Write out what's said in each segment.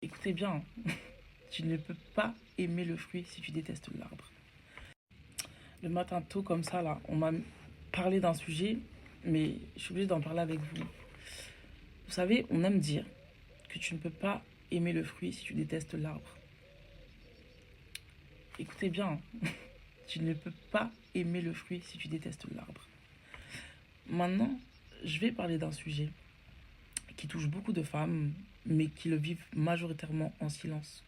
Écoutez bien, tu ne peux pas aimer le fruit si tu détestes l'arbre. Le matin tôt comme ça, là, on m'a parlé d'un sujet, mais je suis obligée d'en parler avec vous. Vous savez, on aime dire que tu ne peux pas aimer le fruit si tu détestes l'arbre. Écoutez bien, tu ne peux pas aimer le fruit si tu détestes l'arbre. Maintenant, je vais parler d'un sujet qui touche beaucoup de femmes, mais qui le vivent majoritairement en silence.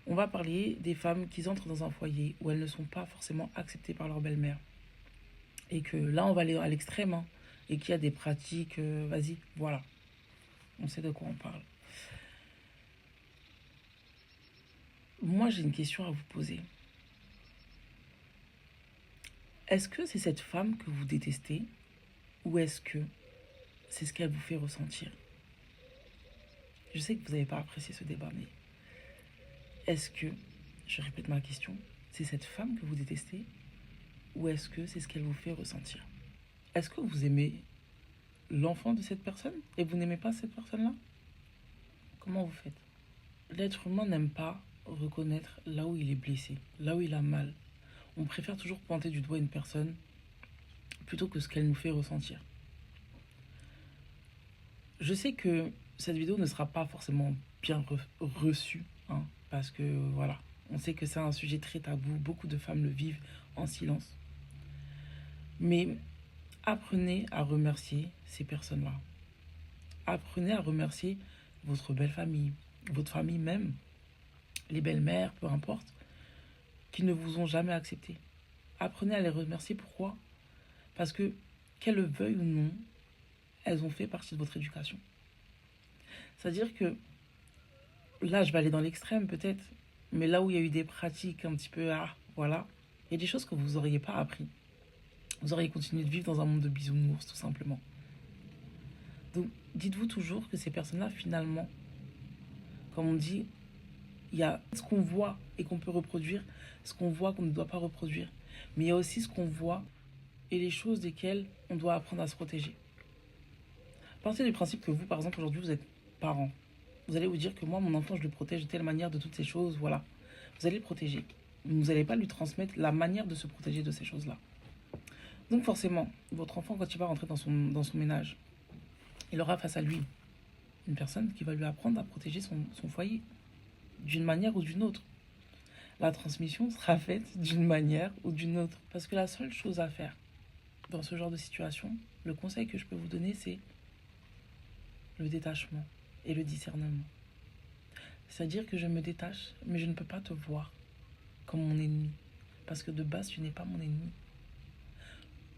On va parler des femmes qui entrent dans un foyer où elles ne sont pas forcément acceptées par leur belle-mère. Et que là, on va aller à l'extrême, hein, et qu'il y a des pratiques, vas-y, voilà, on sait de quoi on parle. Moi, j'ai une question à vous poser. Est-ce que c'est cette femme que vous détestez ou est-ce que c'est ce qu'elle vous fait ressentir? Je sais que vous n'avez pas apprécié ce débat, mais est-ce que, je répète ma question, c'est cette femme que vous détestez ou est-ce que c'est ce qu'elle vous fait ressentir? Est-ce que vous aimez l'enfant de cette personne et vous n'aimez pas cette personne-là? Comment vous faites? L'être humain n'aime pas reconnaître là où il est blessé, là où il a mal. On préfère toujours pointer du doigt une personne plutôt que ce qu'elle nous fait ressentir. Je sais que cette vidéo ne sera pas forcément bien reçue, hein, parce que voilà, on sait que c'est un sujet très tabou, beaucoup de femmes le vivent en silence. Mais apprenez à remercier ces personnes-là. Apprenez à remercier votre belle famille, votre famille même, les belles-mères, peu importe, qui ne vous ont jamais accepté. Apprenez à les remercier. Pourquoi? Parce que, qu'elles le veuillent ou non, elles ont fait partie de votre éducation. C'est-à-dire que, là, je vais aller dans l'extrême peut-être, mais là où il y a eu des pratiques un petit peu, voilà, il y a des choses que vous n'auriez pas appris. Vous auriez continué de vivre dans un monde de bisounours, tout simplement. Donc, dites-vous toujours que ces personnes-là, finalement, comme on dit, il y a ce qu'on voit et qu'on peut reproduire, ce qu'on voit qu'on ne doit pas reproduire. Mais il y a aussi ce qu'on voit et les choses desquelles on doit apprendre à se protéger. Partez du principe que vous, par exemple, aujourd'hui, vous êtes parent. Vous allez vous dire que moi, mon enfant, je le protège de telle manière de toutes ces choses, voilà. Vous allez le protéger. Vous n'allez pas lui transmettre la manière de se protéger de ces choses-là. Donc forcément, votre enfant, quand il va rentrer dans son ménage, il aura face à lui une personne qui va lui apprendre à protéger son foyer, d'une manière ou d'une autre. La transmission sera faite d'une manière ou d'une autre. Parce que la seule chose à faire dans ce genre de situation, le conseil que je peux vous donner, c'est le détachement et le discernement. C'est-à-dire que je me détache, mais je ne peux pas te voir comme mon ennemi. Parce que de base, tu n'es pas mon ennemi.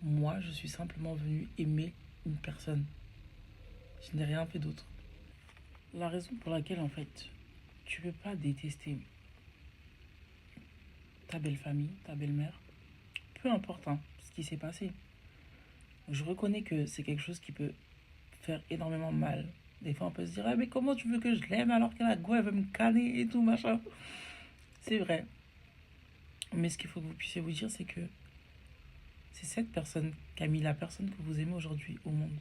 Moi, je suis simplement venu aimer une personne. Je n'ai rien fait d'autre. La raison pour laquelle, en fait, tu ne peux pas détester ta belle famille, ta belle-mère, peu importe hein, ce qui s'est passé. Je reconnais que c'est quelque chose qui peut faire énormément mal. Des fois, on peut se dire, ah, mais comment tu veux que je l'aime alors que la go, elle veut me canner et tout, machin. C'est vrai. Mais ce qu'il faut que vous puissiez vous dire, c'est que c'est cette personne qui a mis la personne que vous aimez aujourd'hui au monde.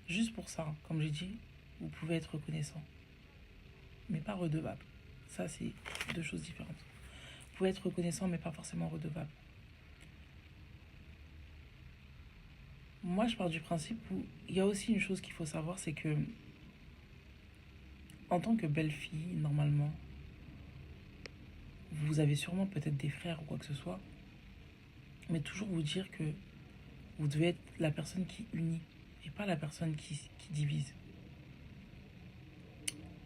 Juste pour ça, comme j'ai dit, vous pouvez être reconnaissant. Mais pas redevable. Ça, c'est deux choses différentes. Vous pouvez être reconnaissant, mais pas forcément redevable. Moi, je pars du principe où il y a aussi une chose qu'il faut savoir, c'est que en tant que belle-fille, normalement, vous avez sûrement peut-être des frères ou quoi que ce soit, mais toujours vous dire que vous devez être la personne qui unit et pas la personne qui divise.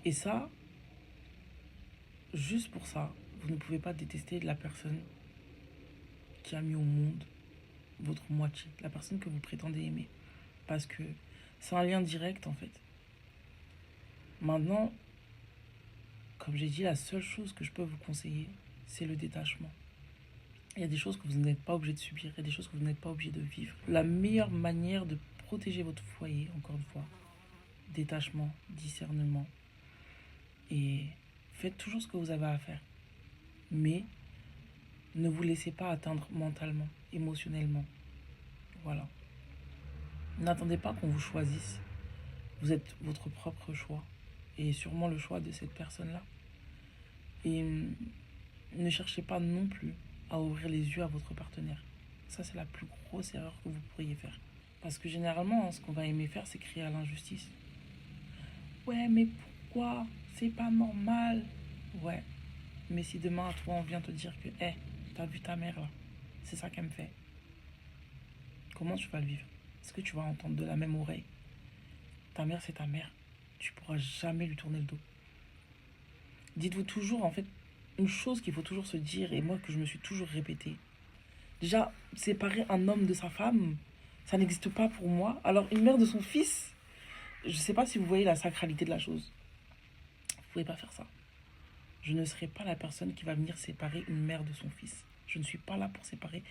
Et ça, juste pour ça, vous ne pouvez pas détester la personne qui a mis au monde votre moitié, la personne que vous prétendez aimer. Parce que c'est un lien direct en fait. Maintenant, comme j'ai dit, la seule chose que je peux vous conseiller, c'est le détachement. Il y a des choses que vous n'êtes pas obligé de subir, il y a des choses que vous n'êtes pas obligé de vivre. La meilleure manière de protéger votre foyer, encore une fois, détachement, discernement, et faites toujours ce que vous avez à faire. Mais ne vous laissez pas atteindre mentalement, émotionnellement. Voilà. N'attendez pas qu'on vous choisisse. Vous êtes votre propre choix. et sûrement le choix de cette personne-là. Et ne cherchez pas non plus à ouvrir les yeux à votre partenaire. Ça, c'est la plus grosse erreur que vous pourriez faire. Parce que généralement, ce qu'on va aimer faire, c'est crier à l'injustice. Ouais, mais pourquoi? C'est pas normal. Ouais, mais si demain, à toi, on vient te dire que, hé, t'as vu ta mère là? C'est ça qu'elle me fait. Comment tu vas le vivre? Est-ce que tu vas entendre de la même oreille? Ta mère, c'est ta mère. Tu pourras jamais lui tourner le dos. Dites-vous toujours, en fait, une chose qu'il faut toujours se dire, et moi que je me suis toujours répété. Déjà, séparer un homme de sa femme, ça n'existe pas pour moi. Alors, une mère de son fils, je ne sais pas si vous voyez la sacralité de la chose. Vous ne pouvez pas faire ça. Je ne serai pas la personne qui va venir séparer une mère de son fils. Je ne suis pas là pour séparer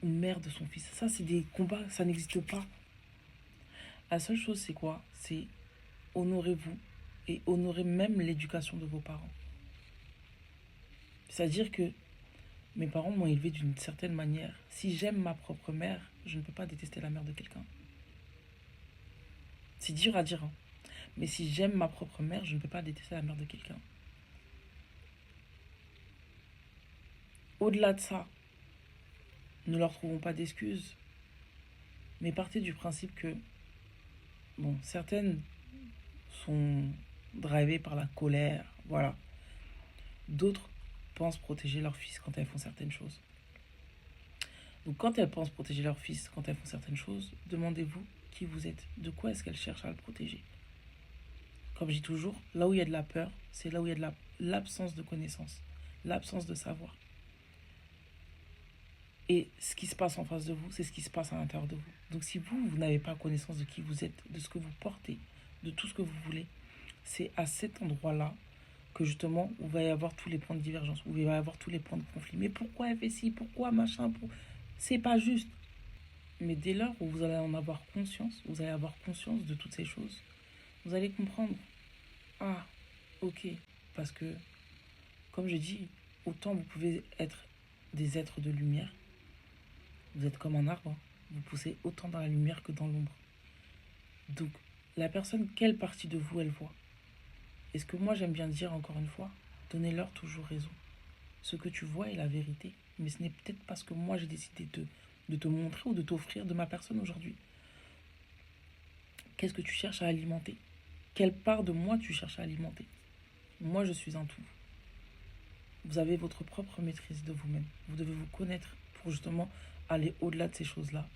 une mère de son fils. Ça, c'est des combats, ça n'existe pas. La seule chose, c'est quoi? C'est honorez-vous et honorez même l'éducation de vos parents. C'est-à-dire que mes parents m'ont élevé d'une certaine manière. Si j'aime ma propre mère, je ne peux pas détester la mère de quelqu'un. C'est dur à dire, hein. Mais si j'aime ma propre mère, je ne peux pas détester la mère de quelqu'un. Au-delà de ça, ne leur trouvons pas d'excuses. Mais partez du principe que, bon, certaines sont drivées par la colère, voilà. D'autres pensent protéger leur fils quand elles font certaines choses. Donc quand elles pensent protéger leur fils quand elles font certaines choses, demandez-vous qui vous êtes. De quoi est-ce qu'elles cherchent à le protéger? Comme je dis toujours, là où il y a de la peur, c'est là où il y a de l'absence de connaissance, l'absence de savoir. Et ce qui se passe en face de vous, c'est ce qui se passe à l'intérieur de vous. Donc si vous, vous n'avez pas connaissance de qui vous êtes, de ce que vous portez, de tout ce que vous voulez, c'est à cet endroit-là que justement, il va y avoir tous les points de divergence, où il va y avoir tous les points de conflit. Mais pourquoi elle fait ci? Pourquoi machin? C'est pas juste. Mais dès lors où vous allez en avoir conscience, vous allez avoir conscience de toutes ces choses, vous allez comprendre. Ah, ok. Parce que, comme je dis, autant vous pouvez être des êtres de lumière, vous êtes comme un arbre, hein. Vous poussez autant dans la lumière que dans l'ombre. Donc, la personne, quelle partie de vous elle voit? Et ce que moi j'aime bien dire encore une fois, donnez-leur toujours raison. Ce que tu vois est la vérité, mais ce n'est peut-être pas ce que moi j'ai décidé de te montrer ou de t'offrir de ma personne aujourd'hui. Qu'est-ce que tu cherches à alimenter? Quelle part de moi tu cherches à alimenter? Moi, je suis un tout. Vous avez votre propre maîtrise de vous-même. Vous devez vous connaître pour justement aller au-delà de ces choses-là.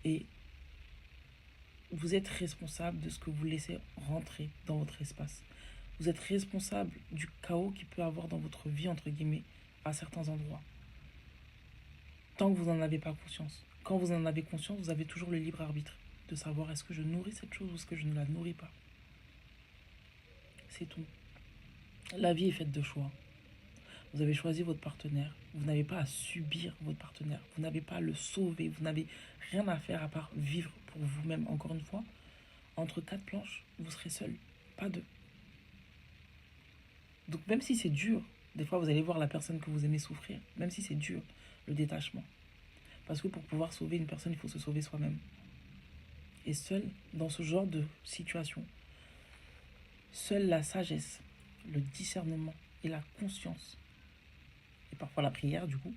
Et vous êtes responsable de ce que vous laissez rentrer dans votre espace. Vous êtes responsable du chaos qu'il peut y avoir dans votre vie, entre guillemets, à certains endroits. Tant que vous n'en avez pas conscience. Quand vous en avez conscience, vous avez toujours le libre arbitre de savoir est-ce que je nourris cette chose ou est-ce que je ne la nourris pas. C'est tout. La vie est faite de choix. Vous avez choisi votre partenaire. Vous n'avez pas à subir votre partenaire. Vous n'avez pas à le sauver. Vous n'avez rien à faire à part vivre pour vous-même. Encore une fois, entre quatre planches, vous serez seul, pas deux. Donc même si c'est dur, des fois vous allez voir la personne que vous aimez souffrir, même si c'est dur, le détachement. Parce que pour pouvoir sauver une personne, il faut se sauver soi-même. Et seul, dans ce genre de situation, seule la sagesse, le discernement et la conscience, et parfois la prière du coup,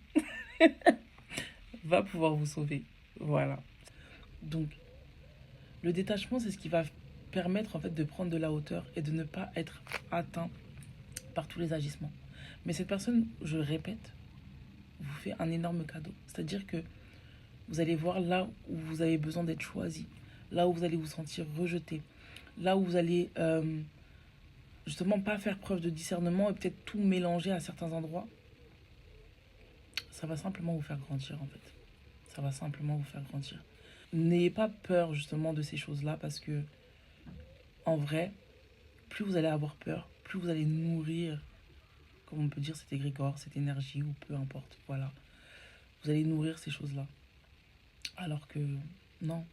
va pouvoir vous sauver. Voilà. Donc, le détachement, c'est ce qui va permettre en fait de prendre de la hauteur et de ne pas être atteint par tous les agissements. Mais cette personne, je le répète, vous fait un énorme cadeau. C'est-à-dire que vous allez voir là où vous avez besoin d'être choisi, là où vous allez vous sentir rejeté, là où vous allez justement pas faire preuve de discernement et peut-être tout mélanger à certains endroits. Ça va simplement vous faire grandir en fait. Ça va simplement vous faire grandir. N'ayez pas peur justement de ces choses-là parce que en vrai, plus vous allez avoir peur, plus vous allez nourrir, comme on peut dire, cet égrégore, cette énergie ou peu importe, voilà. Vous allez nourrir ces choses-là. Alors que non,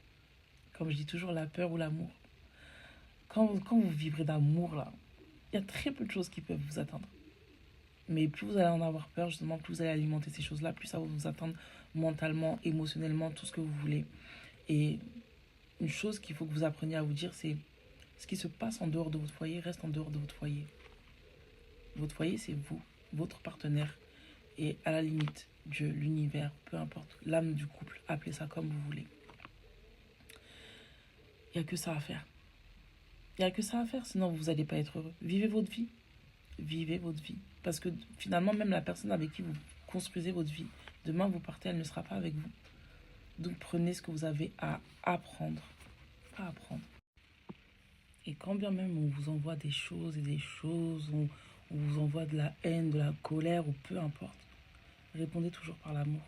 comme je dis toujours, la peur ou l'amour. Quand vous vibrez d'amour là, il y a très peu de choses qui peuvent vous atteindre. Mais plus vous allez en avoir peur, justement, plus vous allez alimenter ces choses-là, plus ça va vous atteindre mentalement, émotionnellement, tout ce que vous voulez. Et une chose qu'il faut que vous appreniez à vous dire, c'est Ce qui se passe en dehors de votre foyer reste en dehors de votre foyer. Votre foyer, c'est vous, votre partenaire, et à la limite, Dieu, l'univers, peu importe, l'âme du couple, appelez ça comme vous voulez. Il n'y a que ça à faire. Il n'y a que ça à faire, sinon vous n'allez pas être heureux. Vivez votre vie. Vivez votre vie. Parce que finalement, même la personne avec qui vous construisez votre vie, demain vous partez, elle ne sera pas avec vous. Donc prenez ce que vous avez à apprendre. À apprendre. Et quand bien même on vous envoie des choses et des choses, on vous envoie de la haine, de la colère ou peu importe, répondez toujours par l'amour.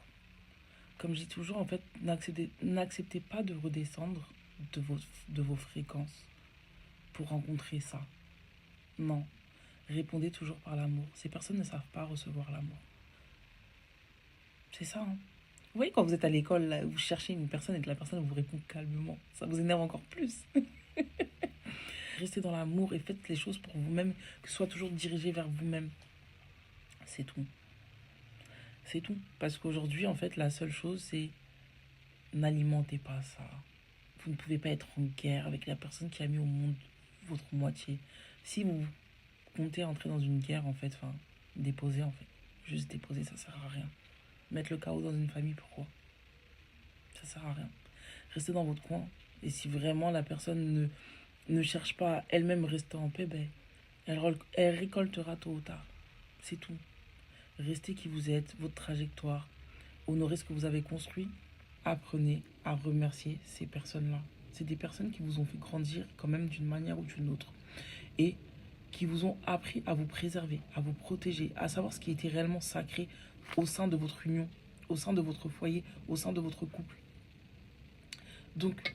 Comme je dis toujours, en fait, n'acceptez pas de redescendre de vos fréquences pour rencontrer ça. Non, répondez toujours par l'amour. Ces personnes ne savent pas recevoir l'amour. C'est ça, hein. Vous voyez, quand vous êtes à l'école, là, vous cherchez une personne et que la personne vous répond calmement, ça vous énerve encore plus. Restez dans l'amour et faites les choses pour vous-même, que ce soit toujours dirigé vers vous-même. C'est tout. C'est tout. Parce qu'aujourd'hui, en fait, la seule chose, c'est n'alimentez pas ça. Vous ne pouvez pas être en guerre avec la personne qui a mis au monde votre moitié. Si vous comptez entrer dans une guerre, en fait, enfin, déposez, en fait. Juste déposer, ça sert à rien. Mettre le chaos dans une famille, pourquoi? Ça sert à rien. Restez dans votre coin. Et si vraiment la personne ne cherche pas à elle-même rester en paix, ben, elle récoltera tôt ou tard. C'est tout. Restez qui vous êtes, votre trajectoire. Honorez ce que vous avez construit. Apprenez à remercier ces personnes-là. C'est des personnes qui vous ont fait grandir quand même d'une manière ou d'une autre. Et qui vous ont appris à vous préserver, à vous protéger, à savoir ce qui était réellement sacré au sein de votre union, au sein de votre foyer, au sein de votre couple. Donc,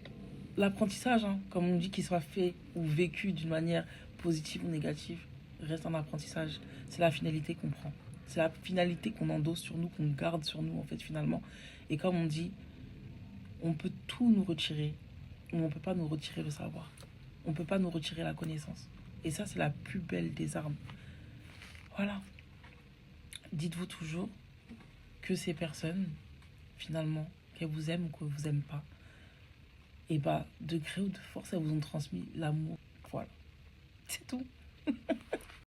l'apprentissage, hein, comme on dit, qu'il soit fait ou vécu d'une manière positive ou négative, reste un apprentissage. C'est la finalité qu'on prend. C'est la finalité qu'on endosse sur nous, qu'on garde sur nous, en fait, finalement. Et comme on dit, on peut tout nous retirer, mais on ne peut pas nous retirer le savoir. On ne peut pas nous retirer la connaissance. Et ça, c'est la plus belle des armes. Voilà. Dites-vous toujours que ces personnes, finalement, qu'elles vous aiment ou qu'elles vous aiment pas, et bah, de gré ou de force, elles vous ont transmis l'amour. Voilà. C'est tout.